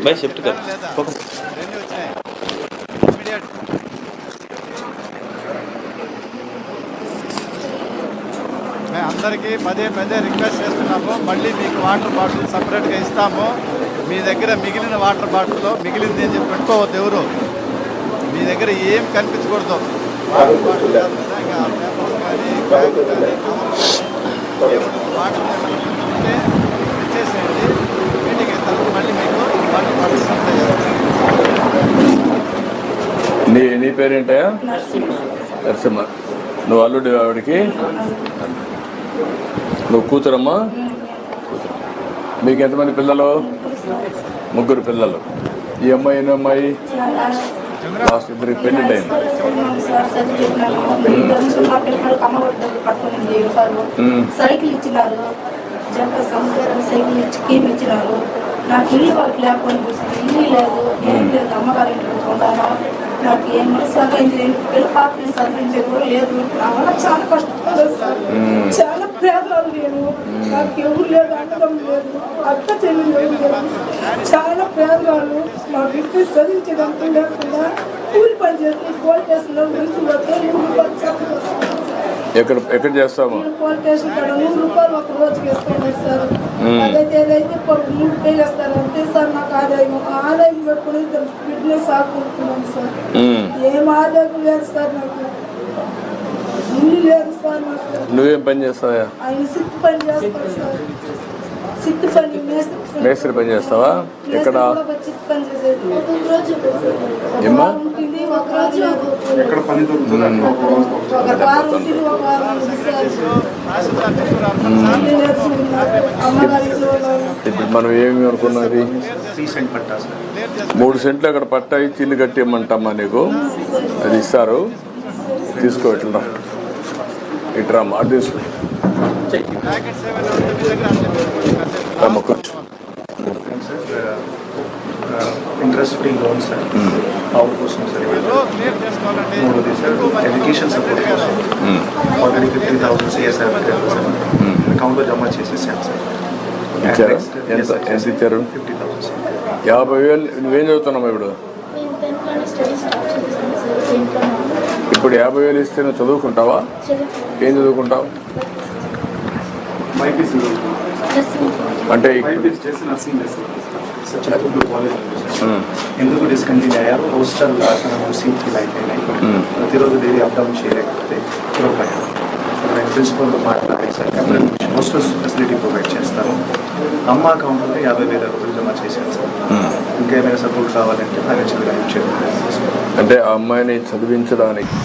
भाई शिफ्ट कर फोकस అందరికీ పదే పదే రిక్వెస్ట్ చేస్తున్నాము. మళ్ళీ మీకు వాటర్ బాటిల్ సపరేట్గా ఇస్తాము. మీ దగ్గర మిగిలిన వాటర్ బాటిల్లో మిగిలింది అని చెప్పి పెట్టుకోవద్దు. ఎవరు మీ దగ్గర ఏం కనిపించకూడదు. వాటర్ బాటిల్ కాకుండా ఇంకా పేపర్స్ కానీ బ్యాగ్ కానీ వాటర్ ఉంటే ఇచ్చేసేయండి. మీటింగ్ అయిన తర్వాత మళ్ళీ మీకు వాటర్ బాటిల్ సప్లై చేస్తాం. నీ పేరేంటయా? నరసింహ. నువ్వు అల్లుడి ఆవిడికి? నువ్వు కూతురమ్మా? మీకు ఎంతమంది పిల్లలు? 3 పిల్లలు. ఈ అమ్మాయి ఎన్నో అమ్మాయి? లాస్ట్ 2 పెళ్లి టైం. సైకిల్ ఇచ్చినారు, సైకిల్ ఇచ్చి కీమ్ ఇచ్చినారు. నాకు ఇల్లు వాళ్ళకి లేకపోయినా కూర్చొని ఇల్లు లేదు, ఏం లేదు. అమ్మగారి ఇంట్లో చూడాలా, నాకు ఏం సరైంది పిల్ల పాపని సరిపించేది కూడా లేదు. నా వల్ల చాలా కష్టపడలేదు సార్. చాలా పేదరాలు నేను, నాకు ఎవరు లేదు, అండడం లేదు, అక్క చెల్లి లేదు. చాలా పేదరాలు. మా బిడ్డ చదివించేదంతా లేకుండా కూలి పని చేసి పోలీస్ స్టేషన్లో ఎక్కడ చేస్తాము? పోలీస్ స్టేషన్ కాడ 100 రూపాయలు ఒక రోజుకి ఇస్తున్నారు సార్. అదైతే ఏదైతే 3 వేలు ఇస్తారు అంతే సార్. నాకు ఆదాయం పెట్టుకుని బిజినెస్ ఆడుకుంటున్నాను సార్. ఏం ఆదాయం లేదు సార్. నాకు ఇల్లు లేదు సార్. నాకు నువ్వేం పని చేస్తావా? ఆయన సిట్ పని చేస్తాను సార్. సిట్ పని మేస్త్రి పని చేస్తావా? ఎక్కడ? సిట్ పని చేసేది. ఏమ్మా? ఉంటుంది ఒక రోజు ఎక్కడ పని దొరుకుతుంది? ఒక వారం ఉంటుంది, ఒక వారం ఇప్పుడు మనం ఏమి అనుకున్నది? 3 సెంట్ పట్టా సార్. 3 సెంట్లు అక్కడ పట్టా ఇచ్చి ఇల్లు కట్టేయమంటమ్మా నీకు. అది ఇస్తారు, తీసుకో. ఇట్రామ్మా, అటు తీసుకో. రమ్మ కూర్చో. Interest free loan sir. Out కోసం సార్. 3ది సార్ ఎడ్యుకేషన్ సపోర్ట్ కోసం ఆల్రెడీ 50,000 సిఎస్ఆర్ అకౌంట్లో జమ చేసేసాను సార్. ఇచ్చారా? ఎంత ఇచ్చారు? 50,000 సార్. 50,000. నువ్వేం చదువుతున్నావు ఇప్పుడు? ఇప్పుడు 50,000 ఇస్తే నువ్వు చదువుకుంటావా? ఏం చదువుకుంటావు? బైపీసీ అంటే చేసి నర్సింగ్ చిత్తూరు కాలేజ్ ఎందుకు డిస్కంటిన్యూ అయ్యారు? పోస్టల్ సీట్ ఫిల్ అయిపోయినాయి. ప్రతిరోజు డైలీ అప్ డౌన్ చేయలేకపోతే డ్రాప్ అయ్యారు. నేను ప్రిన్సిపల్తో మాట్లాడి సార్ హాస్టల్ ఫెసిలిటీ ప్రొవైడ్ చేస్తాను. అమ్మ అకౌంట్లో 50,000 రూపాయలు జమ చేశాను సార్. ఇంకేమైనా సపోర్ట్ కావాలంటే ఫైనాన్షియల్గా హెల్ప్ చేయాలి. అంటే ఆ అమ్మాయిని చదివించడానికి